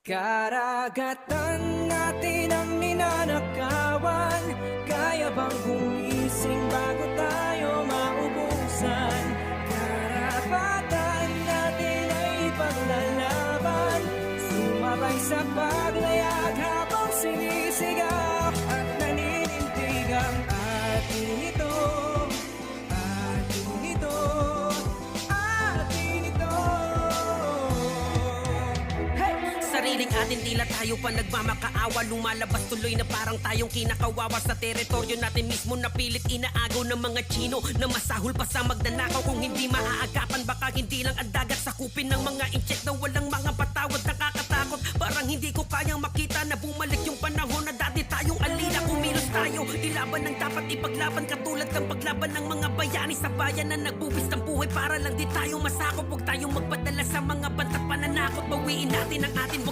Karagatan natin ang ninanakawan. Kaya bang gumising bago tayo maubusan? Karapatan natin ay ipaglalaban. Sumabay sa paglayag habang sinisigaw at naninindig ang atin ito. Atin ito. Atin ito. Sariling atin tila tayo pa nagmamakaawa. Lumalabas tuloy na parang tayong kinakawawa. Sa teritoryo natin mismo napilit inaagaw ng mga Chino na masahol pa sa magnanakaw. Kung hindi maaagapan baka hindi lang ang dagat sakupin ng mga incheck na walang mga patawad. Nakakatakot, parang hindi ko kayang makita na bumalik yung panahon na dati tayong alila. Kumilos tayo, ilaban ang dapat ipaglaban, katulad ng paglaban ng mga bayani sa bayan na nagbubis ng buhay para lang di tayo masakop. Huwag tayong magpadala sa mga bantat pananakot. Bawiin natin ang atin, wag